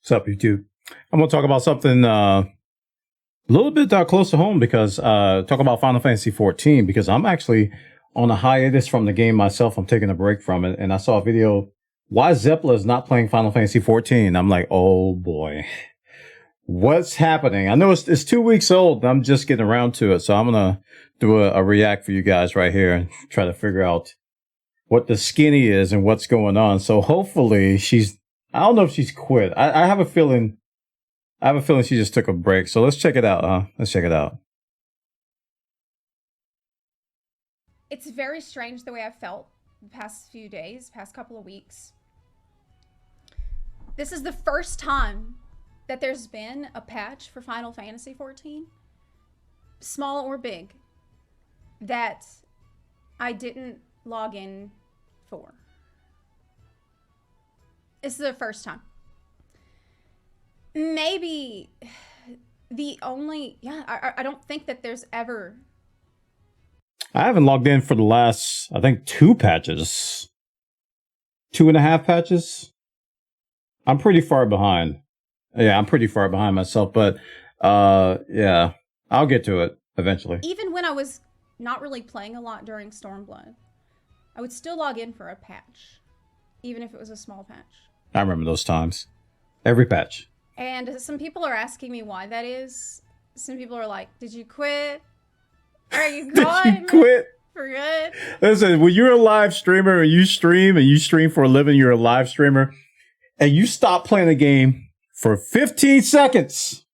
What's up, YouTube? I'm going to talk about something a little bit close to home because talk about Final Fantasy XIV because I'm actually on a hiatus from the game myself. I'm taking a break from it, and I saw a video why Zepla is not playing Final Fantasy XIV. I'm like, oh boy, what's happening? I know it's 2 weeks old. And I'm just getting around to it, so I'm gonna do a react for you guys right here and try to figure out what the skinny is and what's going on. So hopefully I don't know if she's quit. I have a feeling. I have a feeling she just took a break. So let's check it out, huh? Let's check it out. It's very strange the way I've felt the past few days, past couple of weeks. This is the first time that there's been a patch for Final Fantasy XIV, small or big, that I didn't log in for. This is the first time. Maybe the only, I don't think that there's ever. I haven't logged in for the last, I think, 2 patches. 2.5 patches. I'm pretty far behind. Yeah, I'm pretty far behind myself, but yeah, I'll get to it eventually. Even when I was not really playing a lot during Stormblood, I would still log in for a patch, even if it was a small patch. I remember those times. Every patch. And some people are asking me why that is. Some people are like, did you quit? Are you gone? Did you quit? For good? Listen, when you're a live streamer and you stream for a living, you're a live streamer, and you stop playing the game for 15 seconds.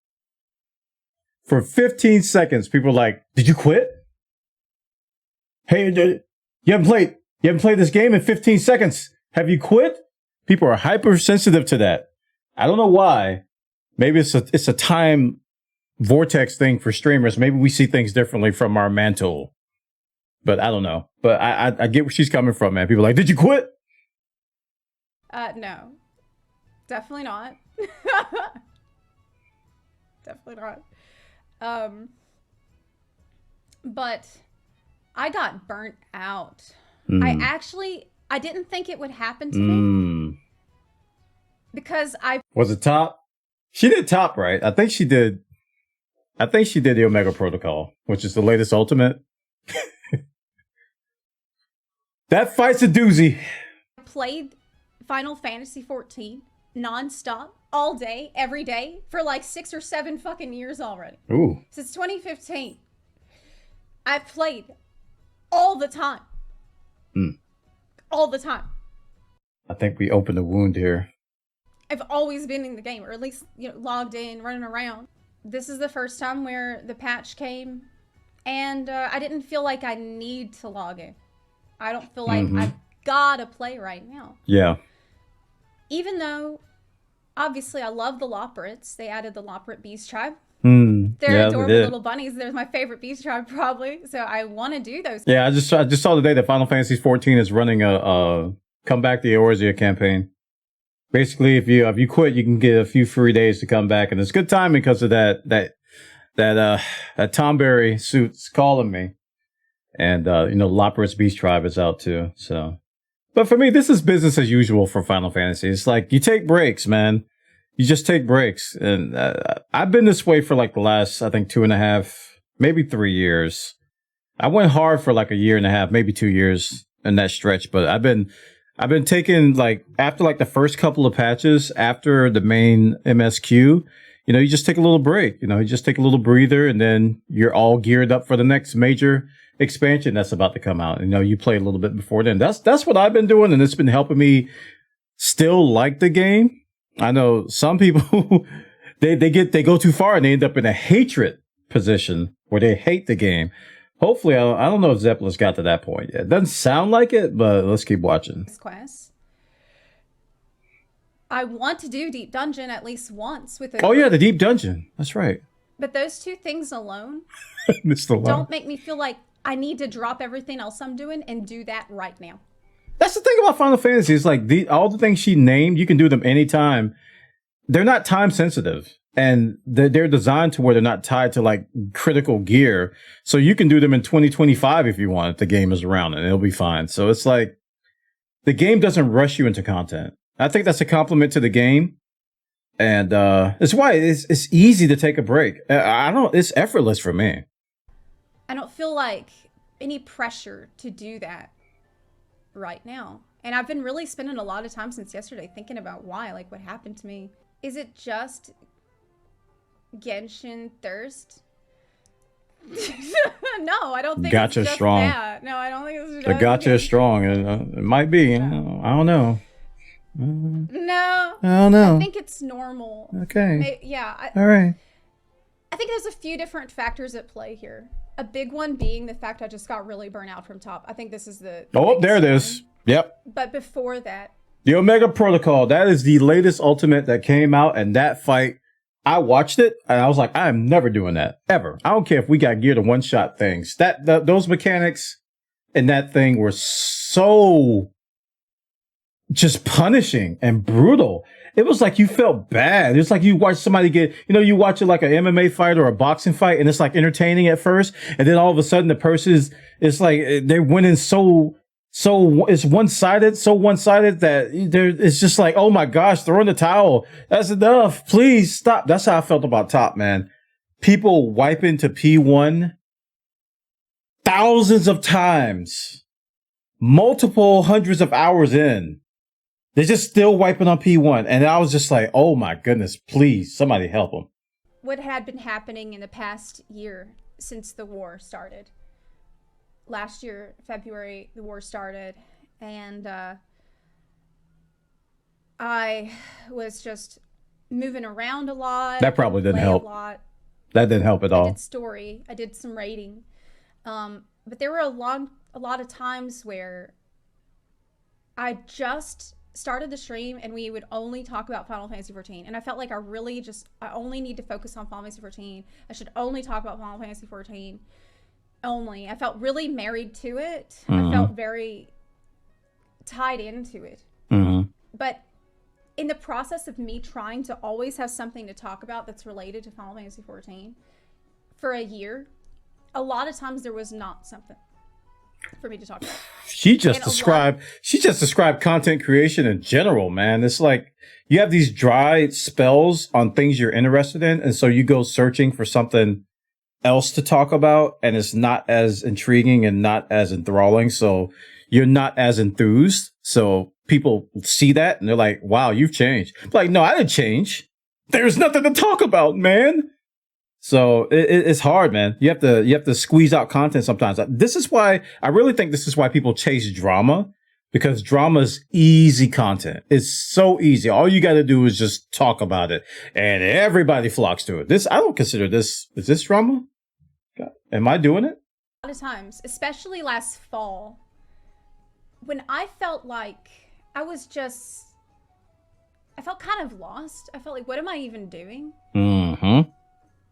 For 15 seconds, people are like, did you quit? Hey, you haven't played this game in 15 seconds. Have you quit? People are hypersensitive to that. I don't know why. Maybe it's a time vortex thing for streamers. Maybe we see things differently from our mantle. But I don't know. But I get where she's coming from, man. People are like, did you quit? No. Definitely not. Definitely not. But I got burnt out. I didn't think it would happen to me. Because Was it top? She did top, right? I think she did the Omega Protocol, which is the latest Ultimate. That fight's a doozy. I played Final Fantasy XIV nonstop, all day, every day, for like 6 or 7 fucking years already. Ooh. Since 2015. I've played all the time. All the time. I think we opened a wound here. I've always been in the game, or at least, logged in, running around. This is the first time where the patch came, and I didn't feel like I need to log in. I don't feel like I've gotta play right now. Yeah. Even though, obviously, I love the Loporrits. They added the Loporrit Beast Tribe. They're adorable little bunnies. They're my favorite Beast Tribe, probably. So I want to do those. Yeah, I just saw today that Final Fantasy XIV is running a Come Back to Eorzea campaign. Basically, if you quit, you can get a few free days to come back, and it's good timing because of that Tomberry suit's calling me, and Loporrit's Beast Tribe is out too. So, but for me, this is business as usual for Final Fantasy. It's like you take breaks, man. You just take breaks, and I've been this way for like the last, I think, 2.5, maybe 3 years. I went hard for like 1.5 years, maybe 2 years in that stretch, but I've been taking, like, after like the first couple of patches, after the main MSQ, you just take a little break, you just take a little breather, and then you're all geared up for the next major expansion that's about to come out. You play a little bit before then. That's what I've been doing, and it's been helping me still like the game. I know some people, they go too far and they end up in a hatred position where they hate the game. Hopefully, I don't know if Zepla's got to that point yet. It doesn't sound like it, but let's keep watching. Quest. I want to do Deep Dungeon at least once with it. Oh yeah, the Deep Dungeon. That's right. But those 2 things alone don't make me feel like I need to drop everything else I'm doing and do that right now. That's the thing about Final Fantasy. It's like all the things she named, you can do them anytime. They're not time sensitive. And they're designed to where they're not tied to like critical gear. So you can do them in 2025 if you want, if the game is around and it'll be fine. So it's like the game doesn't rush you into content. I think that's a compliment to the game. And it's why it's easy to take a break. I don't. It's effortless for me. I don't feel like any pressure to do that right now. And I've been really spending a lot of time since yesterday thinking about why, like what happened to me. Is it just Genshin thirst? No, I don't think Gotcha it's just strong. that. No, I don't think it's just The gotcha is strong. It might be. I don't know. No. I don't know. I think it's normal. Okay. Yeah. All right. I think there's a few different factors at play here. A big one being the fact I just got really burnt out from top. I think this is the Oh, there it biggest is. Yep. one. But before that, The Omega Protocol. That is the latest ultimate that came out, and that fight, I watched it and I was like, I am never doing that ever. I don't care if we got geared to one shot things. Those mechanics in that thing were so just punishing and brutal. It was like you felt bad. It's like you watch somebody get, you watch it like an MMA fight or a boxing fight, and it's like entertaining at first, and then all of a sudden the person it's like they're winning so it's one-sided that it's just like, oh my gosh, throw in the towel. That's enough. Please stop. That's how I felt about top, man. People wiping to P1 thousands of times, multiple hundreds of hours in. They're just still wiping on P1. And I was just like, oh my goodness, please, somebody help them. what had been happening in the past year since the war started. Last year, February, the war started, and I was just moving around a lot. That probably didn't help. That didn't help at all. I did story. I did some raiding. But there were a lot of times where I just started the stream and we would only talk about Final Fantasy XIV. And I felt like I only need to focus on Final Fantasy XIV. I should only talk about Final Fantasy XIV. Only. I felt really married to it. Mm-hmm. I felt very tied into it. Mm-hmm. But in the process of me trying to always have something to talk about that's related to Final Fantasy XIV for a year, a lot of times there was not something for me to talk about. She just described content creation in general, man. It's like you have these dry spells on things you're interested in, and so you go searching for something else to talk about, and it's not as intriguing and not as enthralling, so you're not as enthused. So people see that and they're like, wow, you've changed. Like, no, I didn't change. There's nothing to talk about, man. So it's hard, man. You have to squeeze out content sometimes. This is why I really think this is why people chase drama, because drama is easy content. It's so easy. All you got to do is just talk about it, and everybody flocks to it. I don't consider this. Is this drama? Am I doing it? A lot of times, especially last fall, when I felt like I felt kind of lost. I felt like, what am I even doing? Mm-hmm.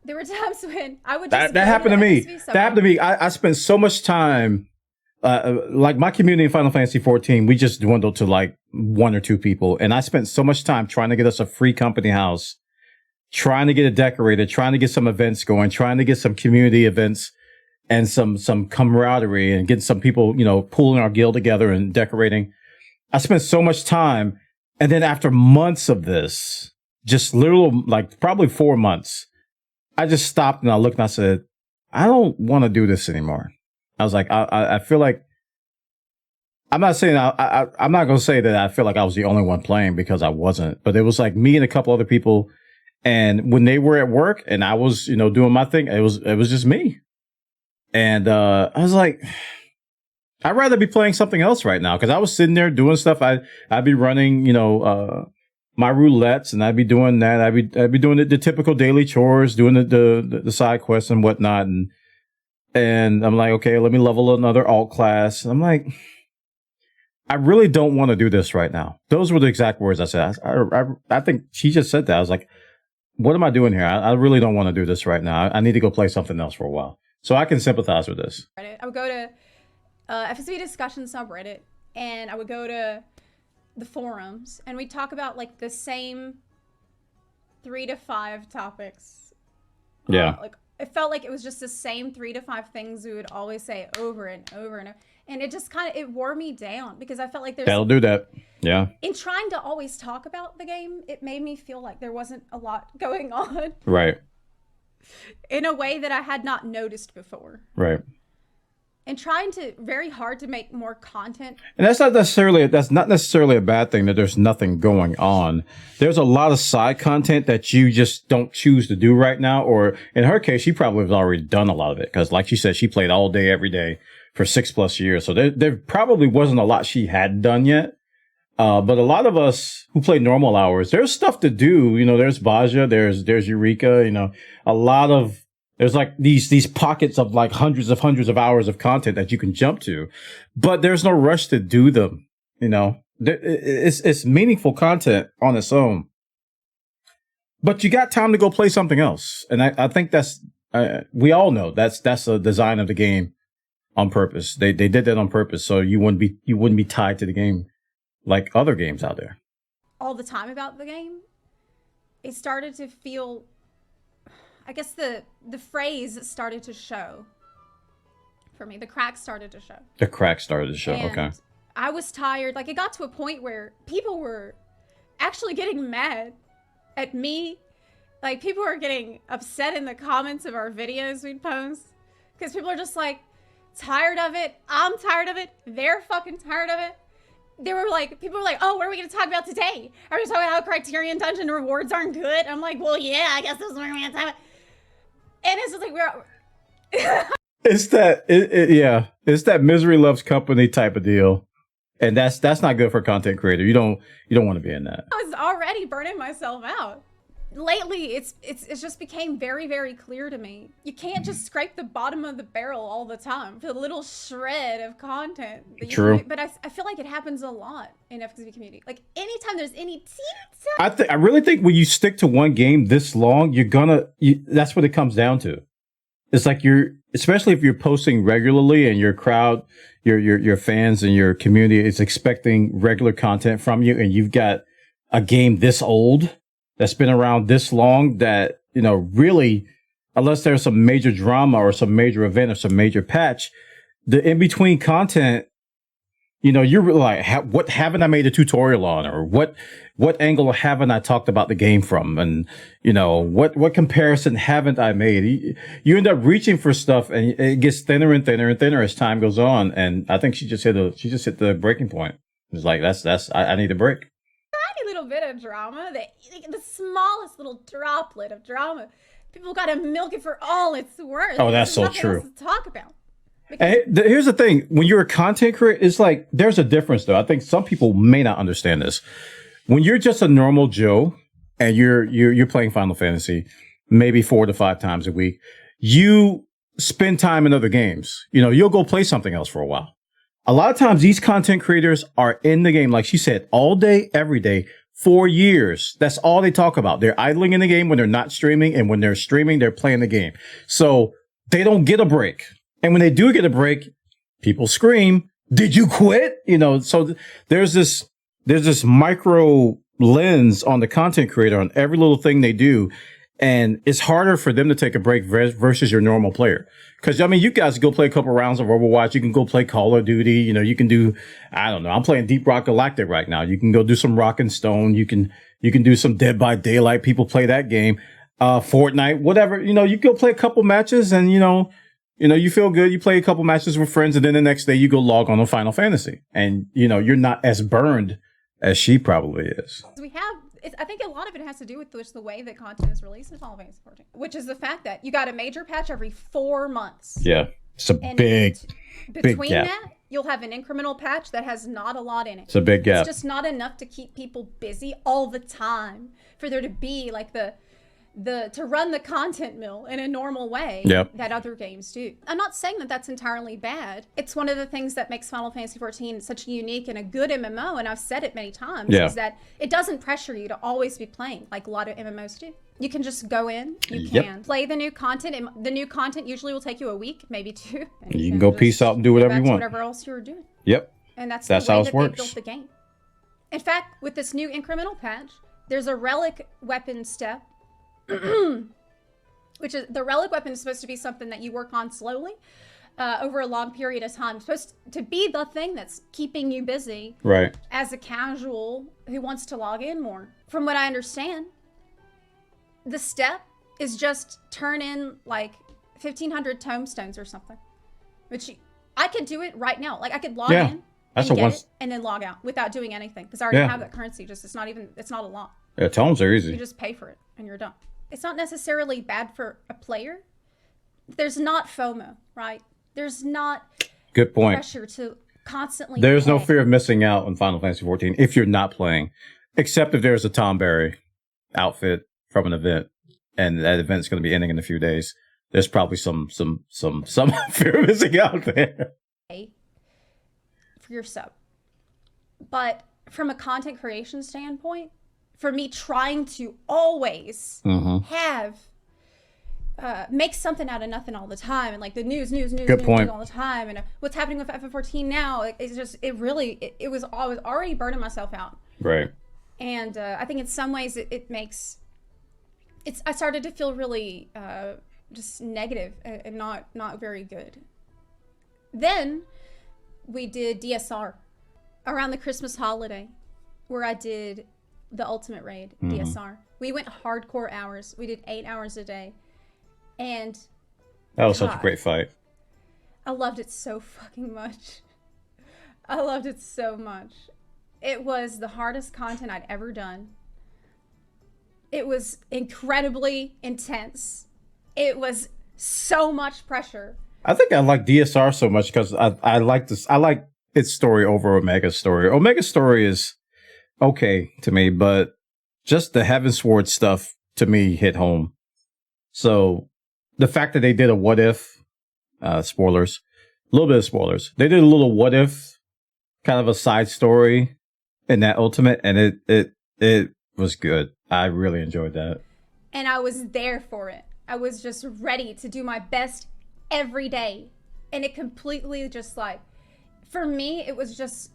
There were times when I would just that happened to me. That happened to me. I spent so much time, like my community in Final Fantasy XIV, we just dwindled to like 1 or 2 people, and I spent so much time trying to get us a free company house, trying to get it decorated, trying to get some events going, trying to get some community events and some camaraderie, and getting some people, pulling our guild together and decorating. I spent so much time, and then after months of this, just literal, like probably 4 months, I just stopped and I looked and I said, I don't want to do this anymore. I was like, I feel like, I'm not saying, I'm not going to say that I feel like I was the only one playing, because I wasn't, but it was like me and a couple other people. And when they were at work and I was, doing my thing, it was just me. And, I was like, I'd rather be playing something else right now. Cause I was sitting there doing stuff. I'd be running, my roulettes, and I'd be doing that. I'd be doing the typical daily chores, doing the side quests and whatnot. And I'm like, okay, let me level another alt class. And I'm like, I really don't want to do this right now. Those were the exact words I said. I think she just said that. I was like, what am I doing here? I really don't want to do this right now. I need to go play something else for a while. So I can sympathize with this. I would go to FFXIV discussion subreddit, and I would go to the forums, and we'd talk about like the same 3 to 5 topics. Yeah. Like it felt like it was just the same 3 to 5 things we would always say over and over and over. And it just kind of, it wore me down because I felt like That'll do that. Yeah. In trying to always talk about the game, it made me feel like there wasn't a lot going on. Right. In a way that I had not noticed before. Right. And trying to very hard to make more content. And that's not necessarily a bad thing that there's nothing going on. There's a lot of side content that you just don't choose to do right now. Or in her case, she probably has already done a lot of it. Because like she said, she played all day, every day for 6+ years. So there probably wasn't a lot she had done yet. But a lot of us who play normal hours, there's stuff to do. You know, there's Baja, there's Eureka, you know, there's like these pockets of like hundreds of hours of content that you can jump to, but there's no rush to do them. You know, it's meaningful content on its own, but you got time to go play something else. And I think that's, we all know that's a design of the game on purpose. They did that on purpose. So you wouldn't be tied to the game like other games out there. All the time about the game, it started to feel, I guess the phrase started to show for me. The cracks started to show. The cracks started to show. And okay. I was tired. Like, it got to a point where people were actually getting mad at me. Like, people were getting upset in the comments of our videos we'd post. Because people are just like, tired of it. I'm tired of it. They're fucking tired of it. People were like, oh, what are we going to talk about today? Are we talking about how Criterion Dungeon rewards aren't good? I'm like, well, yeah, I guess this is what we're going to talk about. And it's just like, it's that misery loves company type of deal. And that's not good for a content creator. You don't want to be in that. I was already burning myself out. Lately, it's just became very, very clear to me. You can't just scrape the bottom of the barrel all the time for a little shred of content. True. But I feel like it happens a lot in FFXIV community. Like, anytime there's any I really think when you stick to one game this long, that's what it comes down to. It's like especially if you're posting regularly and your crowd, your fans and your community is expecting regular content from you, and you've got a game this old that's been around this long that, you know, really, unless there's some major drama or some major event or some major patch, the in-between content, you know, you're like, what haven't I made a tutorial on? Or what angle haven't I talked about the game from? And, you know, what comparison haven't I made? You end up reaching for stuff and it gets thinner and thinner and thinner as time goes on. And I think she just hit the breaking point. It's like, I need a break. Little bit of drama, the smallest little droplet of drama, people gotta milk it for all it's worth. Oh, that's so true. To talk about. Here's the thing: when you're a content creator, it's like there's a difference, though. I think some people may not understand this. When you're just a normal Joe and you're playing Final Fantasy, maybe 4 to 5 times a week, you spend time in other games. You know, you'll go play something else for a while. A lot of times, these content creators are in the game, like she said, all day, every day. 4 years. That's all they talk about. They're idling in the game when they're not streaming, and when they're streaming, they're playing the game. So they don't get a break. And when they do get a break, people scream, "Did you quit?" You know, so there's this micro lens on the content creator on every little thing they do. And it's harder for them to take a break versus your normal player. Cause I mean, you guys go play a couple rounds of Overwatch. You can go play Call of Duty. You know, you can do, I don't know. I'm playing Deep Rock Galactic right now. You can go do some Rock and Stone. You can do some Dead by Daylight. People play that game. Fortnite, whatever. You know, you go play a couple matches and, you know, you feel good. You play a couple matches with friends and then the next day you go log on to Final Fantasy and, you know, you're not as burned as she probably is. I think a lot of it has to do with the way that content is released in Final Fantasy XIV, which is the fact that you got a major patch every 4 months. Yeah, it's a big gap. Between that, you'll have an incremental patch that has not a lot in it. It's a big gap. It's just not enough to keep people busy all the time for there to be like to run the content mill in a normal way that other games do. I'm not saying that that's entirely bad. It's one of the things that makes Final Fantasy XIV such a unique and a good MMO, and I've said it many times, is that it doesn't pressure you to always be playing like a lot of MMOs do. You can just go in, you can play the new content, and the new content usually will take you a week, maybe 2. And you can go peace out and do whatever you want. Whatever else you were doing. Yep. And that's the way how it that works. they built the game. In fact, with this new incremental patch, there's a relic weapon step which is the relic weapon is supposed to be something that you work on slowly over a long period of time. It's supposed to be the thing that's keeping you busy, right? As a casual who wants to log in more. From what I understand, the step is just turn in like 1,500 tomestones or something, which I could do it right now. Like I could log in and get it and then log out without doing anything because I already have that currency. Just it's not a lot. Yeah, tomes are easy. You just pay for it and you're done. It's not necessarily bad for a player. There's not FOMO, right? There's not good point. Pressure to constantly. There's no fear of missing out on Final Fantasy 14 if you're not playing, except if there's a Tom Berry outfit from an event, and that event's going to be ending in a few days. There's probably some fear of missing out there. For your sub, but from a content creation standpoint, for me trying to always have make something out of nothing all the time, and like the news all the time, and what's happening with FF14 now, it's just I was already burning myself out, right? And I think in some ways I started to feel really just negative and not very good. Then we did DSR around the Christmas holiday, where I did the ultimate raid DSR. We went hardcore hours. We did 8 hours a day. And that was such a great fight. I loved it so fucking much. I loved it so much. It was the hardest content I'd ever done. It was incredibly intense. It was so much pressure. I think I like DSR so much because I like this. I like its story over Omega's story. Omega's story is okay to me, but just the Heavensward stuff to me hit home. So the fact that they did a what if, spoilers, a little bit of spoilers. They did a little what if, kind of a side story in that ultimate, and it was good. I really enjoyed that. And I was there for it. I was just ready to do my best every day. And it completely just like, for me, it was just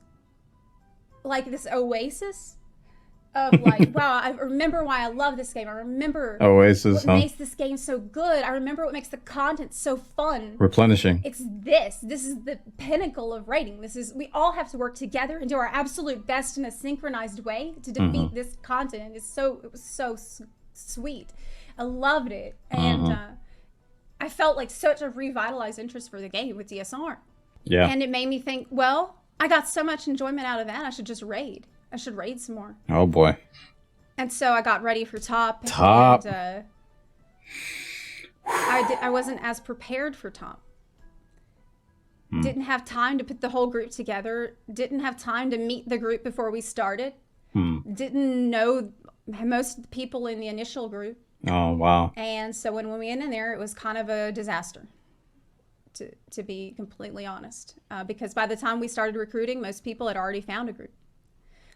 like this oasis of like, wow, I remember why I love this game. I remember oasis, what makes this game so good. I remember what makes the content so fun. Replenishing. It's this is the pinnacle of raiding. We all have to work together and do our absolute best in a synchronized way to defeat this content. It was so sweet. I loved it. And I felt like such a revitalized interest for the game with DSR. Yeah. And it made me think, well, I got so much enjoyment out of that. I should just raid. I should raid some more. Oh boy. And so I got ready for top. And, I wasn't as prepared for top. Didn't have time to put the whole group together. Didn't have time to meet the group before we started. Didn't know most of the people in the initial group. Oh, wow. And so when we went in there, it was kind of a disaster, to be completely honest. Because by the time we started recruiting, most people had already found a group.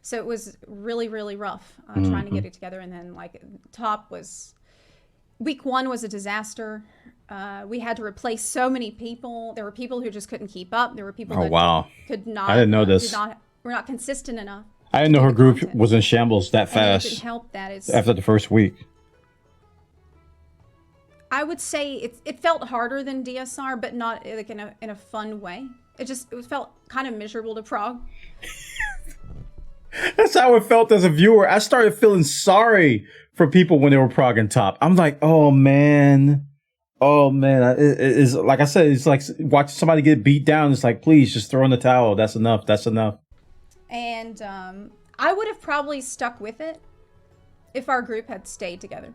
So it was really, really rough trying to get it together. And then like top was, week 1 was a disaster. We had to replace so many people. There were people who just couldn't keep up. There were people that could not. I didn't know this. Were not consistent enough. I didn't know her group was in shambles that fast. And it didn't help that after the first week. I would say it felt harder than DSR, but not like in a fun way. It felt kind of miserable to prog. That's how it felt as a viewer. I started feeling sorry for people when they were progging top. I'm like, oh man. It is like I said, it's like watching somebody get beat down. It's like, please just throw in the towel. That's enough. And I would have probably stuck with it if our group had stayed together.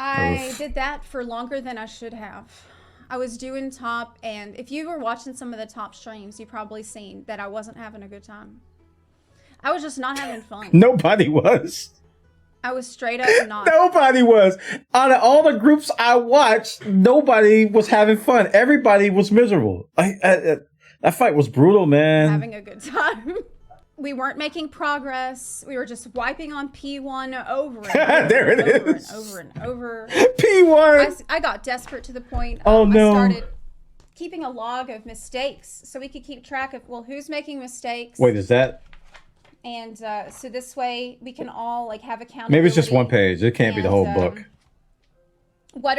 I did that for longer than I should have. I was doing top, and if you were watching some of the top streams, you probably seen that I wasn't having a good time. I was just not having fun. Nobody was. I was straight up not. Nobody was. Out of all the groups I watched, nobody was having fun. Everybody was miserable. That fight was brutal, man. Having a good time. We weren't making progress. We were just wiping on P1 over and there it over is. and over and over. P1. I got desperate to the point. Oh no. I started keeping a log of mistakes so we could keep track of who's making mistakes. Wait, is that? And so this way we can all like have accountability. Maybe it's just one page. It can't be the whole book. What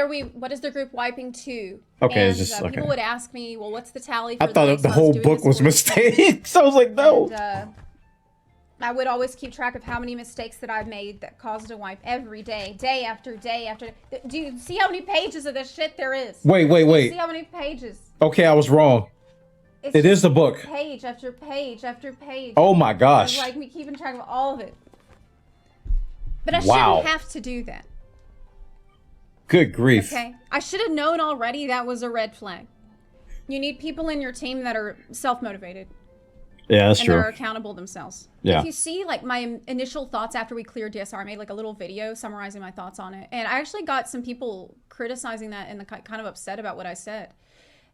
is the group wiping to? Okay, And it's just okay. people would ask me, well, what's the tally for I thought week? the So I whole doing book this was for you. mistakes. I was like, no. And, I would always keep track of how many mistakes that I've made that caused a wipe every day, day after day after day. Do you see how many pages of this shit there is? Wait. See how many pages? Okay, I was wrong. It is the book. Page after page after page. Oh my gosh. It's like me keeping track of all of it. But I Wow. shouldn't have to do that. Good grief. Okay? I should have known already that was a red flag. You need people in your team that are self-motivated. Yeah, that's and true. they're accountable themselves. Yeah. If you see like my initial thoughts after we cleared DSR, I made like a little video summarizing my thoughts on it. And I actually got some people criticizing that and kind of upset about what I said.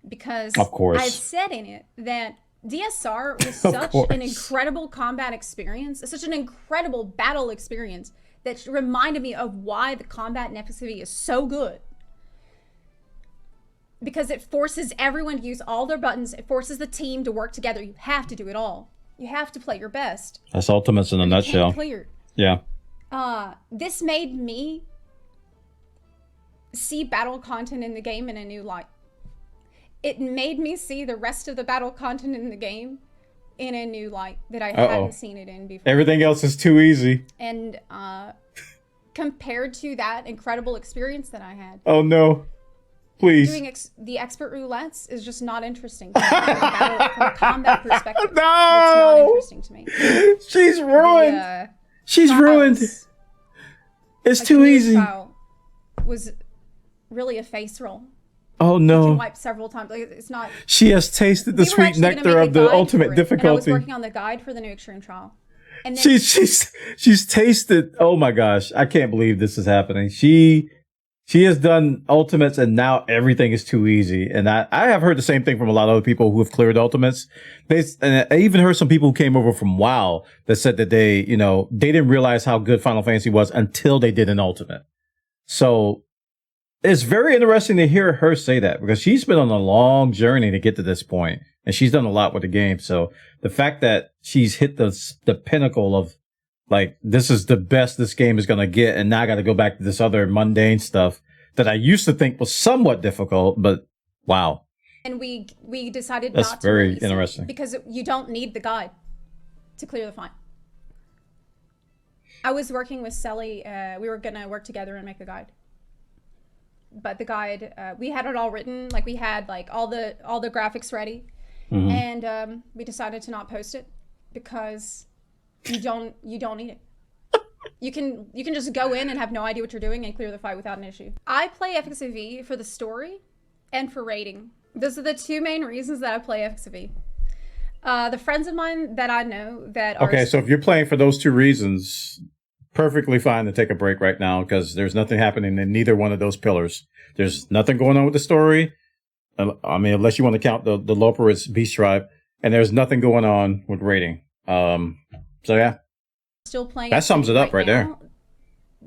Because of course. I said in it that DSR was such an incredible combat experience, such an incredible battle experience that reminded me of why the combat in FFXIV is so good. Because it forces everyone to use all their buttons. It forces the team to work together. You have to do it all. You have to play your best. That's Ultimates in a nutshell. Clear. Yeah. This made me see battle content in the game in a new light. It made me see the rest of the battle content in the game in a new light that I hadn't seen it in before. Everything else is too easy. And compared to that incredible experience that I had. Oh no. Please. Doing the expert roulettes is just not interesting to me. From a combat perspective. No! It's not interesting to me. She's ruined. She's ruined. It's too easy. Was really a face roll. Oh no. You can wipe several times. Like, it's not. She has tasted the sweet nectar of the ultimate difficulty. And I was working on the guide for the new extreme trial. And then she's tasted. Oh my gosh. I can't believe this is happening. She has done ultimates and now everything is too easy. And I have heard the same thing from a lot of other people who have cleared ultimates. And I even heard some people who came over from WoW that said that they didn't realize how good Final Fantasy was until they did an ultimate. So it's very interesting to hear her say that because she's been on a long journey to get to this point and she's done a lot with the game. So the fact that she's hit the pinnacle of like, this is the best this game is going to get. And now I got to go back to this other mundane stuff that I used to think was somewhat difficult, but wow. And we decided That's not to very release interesting. it because you don't need the guide to clear the fight. I was working with Selly. We were going to work together and make a guide. But the guide, we had it all written. Like we had like all the graphics ready. Mm-hmm. And we decided to not post it because you don't need it. You can just go in and have no idea what you're doing and clear the fight without an issue. I play FFXIV for the story and for raiding. Those are the two main reasons that I play FFXIV. The friends of mine that I know that are... Okay, so if you're playing for those two reasons, perfectly fine to take a break right now because there's nothing happening in neither one of those pillars. There's nothing going on with the story. I mean, unless you want to count the Loperous Beast Tribe, and there's nothing going on with raiding. So yeah. Still playing. That sums it up right there.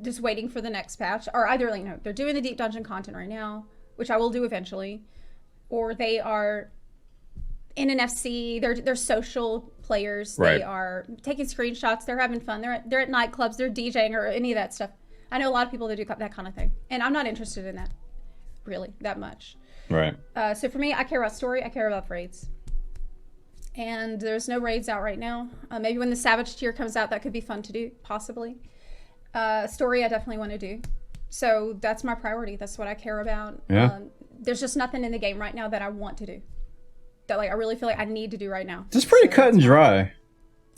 Just waiting for the next patch, or either they're doing the deep dungeon content right now, which I will do eventually, or they are in an FC. They're social players. Right. They are taking screenshots. They're having fun. They're at nightclubs. They're DJing or any of that stuff. I know a lot of people that do that kind of thing, and I'm not interested in that really that much. Right. So for me, I care about story. I care about raids. And there's no raids out right now. Maybe when the Savage tier comes out, that could be fun to do, possibly. Story, I definitely want to do. So that's my priority. That's what I care about. Yeah. There's just nothing in the game right now that I want to do. That like I really feel like I need to do right now. It's pretty cut and dry.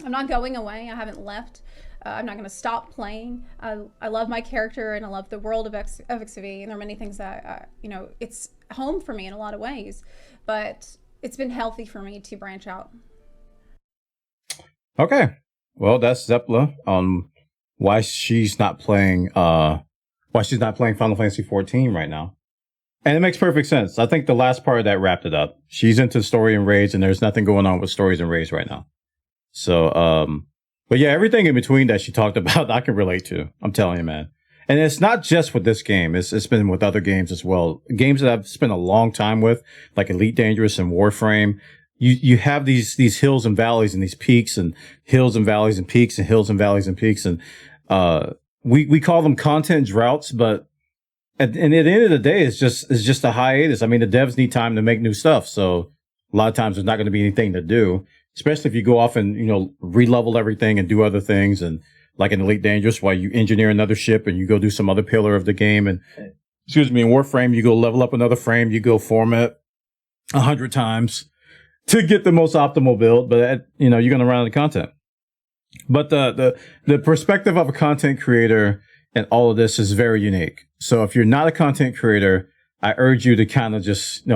I'm not going away. I haven't left. I'm not going to stop playing. I love my character and I love the world of FFXIV. And there are many things that, it's home for me in a lot of ways. But it's been healthy for me to branch out. Okay. Well, that's Zepla on why she's not playing Final Fantasy XIV right now. And it makes perfect sense. I think the last part of that wrapped it up. She's into story and raids and there's nothing going on with stories and raids right now. So, but yeah, everything in between that she talked about, I can relate to. I'm telling you, man. And it's not just with this game. It's been with other games as well. Games that I've spent a long time with, like Elite Dangerous and Warframe. You have these hills and valleys and these peaks and hills and valleys and peaks and hills and valleys and peaks. And, we call them content droughts, but and at the end of the day, it's just a hiatus. I mean, the devs need time to make new stuff. So a lot of times there's not going to be anything to do, especially if you go off and, re-level everything and do other things. And like in Elite Dangerous, while you engineer another ship and you go do some other pillar of the game. And in Warframe, you go level up another frame, you go format 100 times to get the most optimal build. But, you're going to run out of content. But the perspective of a content creator and all of this is very unique. So if you're not a content creator, I urge you to kind of just,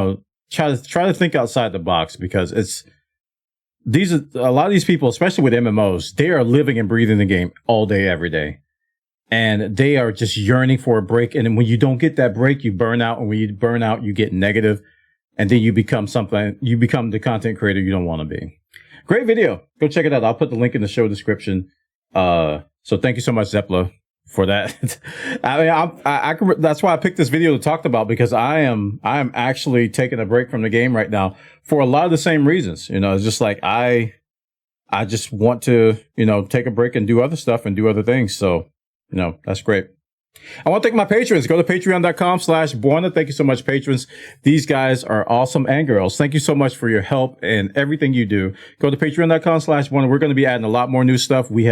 try to think outside the box, because a lot of these people, especially with MMOs, they are living and breathing the game all day, every day. And they are just yearning for a break. And then when you don't get that break, you burn out. And when you burn out, you get negative. And then you become the content creator you don't want to be. Great video. Go check it out. I'll put the link in the show description. So thank you so much, Zepla, for that. I mean, that's why I picked this video to talk about, because I am actually taking a break from the game right now for a lot of the same reasons. It's just like, I just want to, take a break and do other stuff and do other things. So, that's great. I want to thank my patrons. Go to patreon.com/Bwana. Thank you so much, patrons. These guys are awesome, and girls. Thank you so much for your help and everything you do. Go to patreon.com/Bwana. We're going to be adding a lot more new stuff. We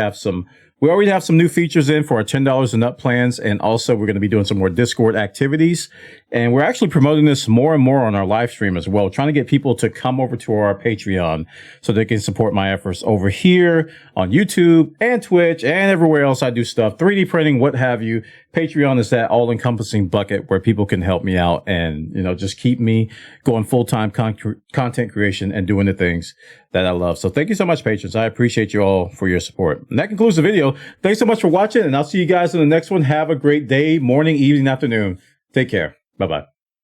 already have some new features in for our $10 and up plans. And also we're going to be doing some more Discord activities. And we're actually promoting this more and more on our live stream as well, trying to get people to come over to our Patreon so they can support my efforts over here on YouTube and Twitch and everywhere else I do stuff, 3D printing, what have you. Patreon is that all-encompassing bucket where people can help me out and, just keep me going full-time content creation and doing the things that I love. So thank you so much, patrons. I appreciate you all for your support. And that concludes the video. Thanks so much for watching, and I'll see you guys in the next one. Have a great day, morning, evening, afternoon. Take care. Bye-bye.